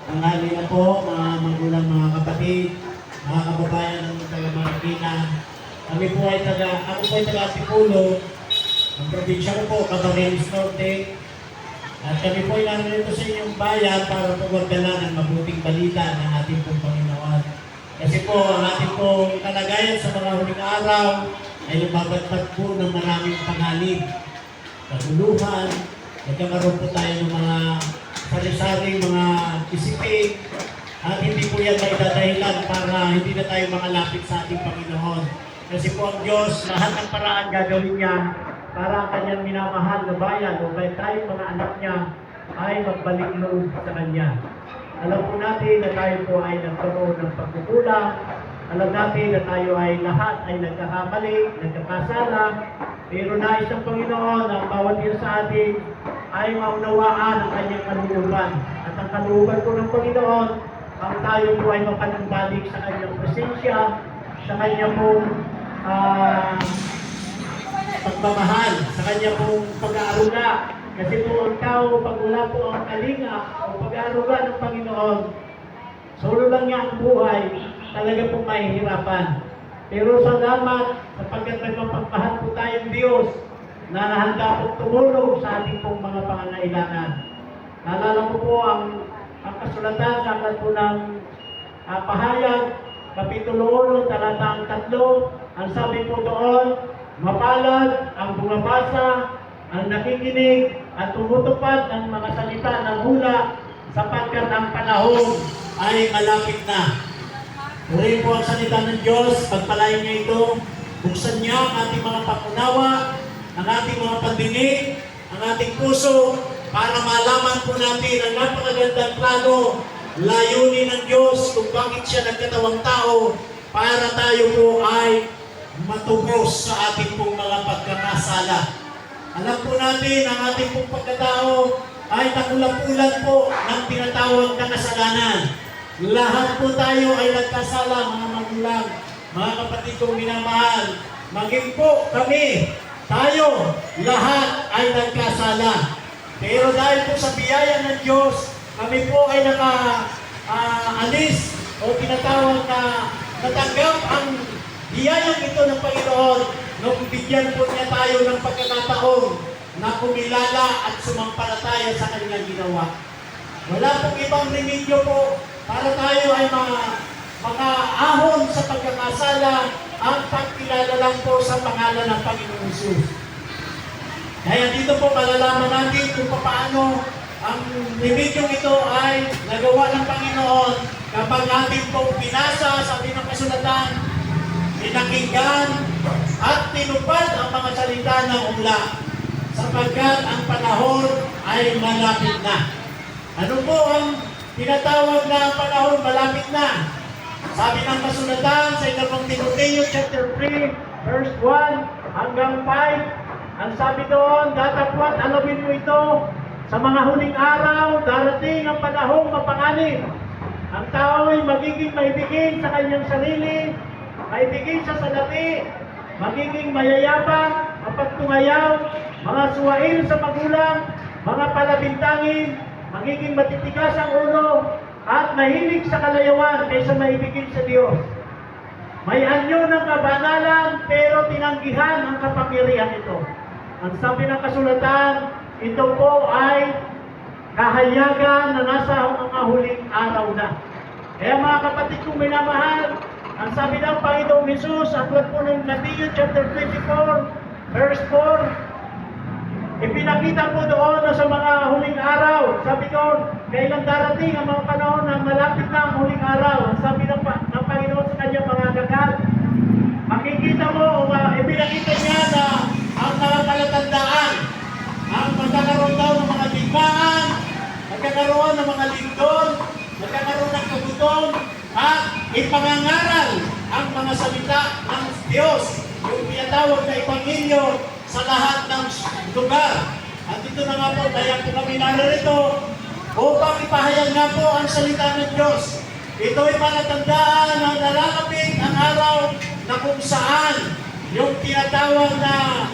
Tanghali na po, mga magulang, mga kapatid, mga kababayan ng taga Marikina. Ako po ay taga Antipolo, ang probinsya ko po, Camarines Norte. At kami po ay narito sa inyong bayan para pagwagdala ng mabuting balita ng ating pong Panginoon. Kasi po, ang ating pong kalagayan sa mga huling araw ay lumabatpat po ng maraming panganib, kaguluhan, nagkakaroon po tayo ng mga sari-saring mga isipin, at hindi po yan may dadahilan para hindi na tayo makalapit sa ating Panginoon. Kasi po ang Diyos, lahat ng paraan gagawin niya para ang kanyang minamahal na bayan o kahit tayong mga anak niya ay magbalik loob sa kanya. Alam po natin na tayo po ay nagkaroon ng pagkukulang. Alam natin na tayo ay lahat ay nagkakamali, nagkakasala. Pero nais ng Panginoon ang bawat isa sa atin ay maunawaan ang kanyang kalooban. At ang kalooban po ng Panginoon, ang tayo po ay mapanumbalik sa kanyang presensya, sa kanyang pong pagmamahal, sa kanyang pong pag-aaruga. Kasi po ang tao, pag wala po ang kalinga o pag-aaruga ng Panginoon, solo lang niya ang buhay, talaga pong mahihirapan. Pero salamat sapagkat nagpapagmahal po tayong Diyos na nahanda pong tumulong sa ating pong mga pangangailangan. Naalala ko po ang kasulatan sa aklat po ng Pahayag, Kapitulo 1, talatang 3, ang sabi po doon, mapalad ang bumabasa, ang nakikinig, at tumutupad ng mga salita ng hula sapagkat ang panahon ay malapit na. Purihin po ang salita ng Diyos, pagpalain niya ito, buksan niya ang ating mga pakunawa, ang ating mga pandinig, ang ating puso, para malaman po natin ang napakagandang plano, layunin ng Diyos kung bakit siya nagkatawang tao para tayo po ay matubos sa ating pong mga pagkakasala. Alam po natin ang ating pong pagkatao ay nakulapulan po ng tinatawag na kasalanan. Lahat po tayo ay nagkasala, mga magulang, mga kapatid kong minamahal. Maging po kami, tayo, lahat ay nagkasala. Pero dahil po sa biyaya ng Diyos, kami po ay naka-alis o tinatawag na natanggap ang biyayang ito ng Panginoon nung bigyan po niya tayo ng pagkakataon na kumilala at sumampalataya sa kanyang ginawa. Wala pong ibang remedyo po para tayo ay makaahon sa pagkakasala ang pagkilala lang po sa pangalan ng Panginoon Jesus. Kaya dito po malalaman natin kung paano ang remedyong ito ay nagawa ng Panginoon kapag natin pong binasa sa ating kasulatan, pinakinggan at tinupad ang mga salita ng ula sapagkat ang panahon ay malapit na. Ano po ang tinatawag na ang panahon malapit na? Sabi ng kasulatan sa ikalawang Timoteo chapter 3 verse 1 hanggang 5, ang sabi doon, datapwat alamin mo ito, sa mga huling araw, darating ang panahong mapanganib. Ang tao ay magiging maibigin sa kanyang sarili, maibigin sa salapi, magiging mayayabang, mapagtungayaw, mga suwail sa magulang, mga palabintangin, magiging matitigas ang ulo, at mahilig sa kalayawan kaysa maibigin sa Diyos. May anyo ng kabanalan, pero tinanggihan ang kapangyarihan ito. Ang sabi ng kasulatan, ito po ay kahayagan na nasa mga huling araw na. Kaya mga kapatid kong minamahal, ang sabi ng Panginoong Jesus, aklat po ng Matthew chapter 24, verse 4, ipinakita po doon na sa mga huling araw, sabi doon, kailan darating ang mga panahon na malapit na ang huling araw. Ang sabi ng Panginoon sa kanyang mga gagal, makikita mo, ipinakita niya na ang mga palatandaan, ang magkakaroon daw ng mga digmaan, magkakaroon ng mga lindol, magkakaroon ng kagutom, at ipangangaral ang mga salita ng Diyos, yung pinatawag na Ebanghelyo sa lahat ng lugar. At ito na nga po, kaya po kami narito upang ipahayag nga po ang salita ng Diyos. Ito ay palatandaan na nalalapit ang araw na kung saan yung tinatawag na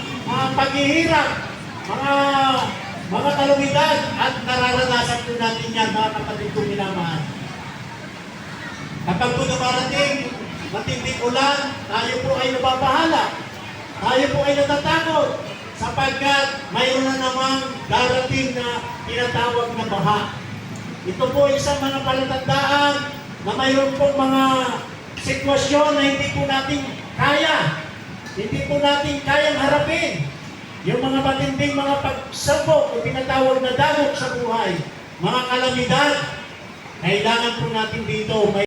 paghihirap, mga kalumidad, at nararanasan po natin yan, mga kapatid kong minamahal. Kapag po dumarating matinding ulan, tayo po ay nababahala. Tayo po ay natatakot sapagkat mayroon na namang darating na tinatawag na baha. Ito po isang mga palatandaan na mayroon pong mga sitwasyon na hindi po natin kaya. Hindi po natin kayang harapin. Yung mga matinding mga pagsabok o tinatawag na dagok sa buhay, mga kalamidad, kailangan po natin dito may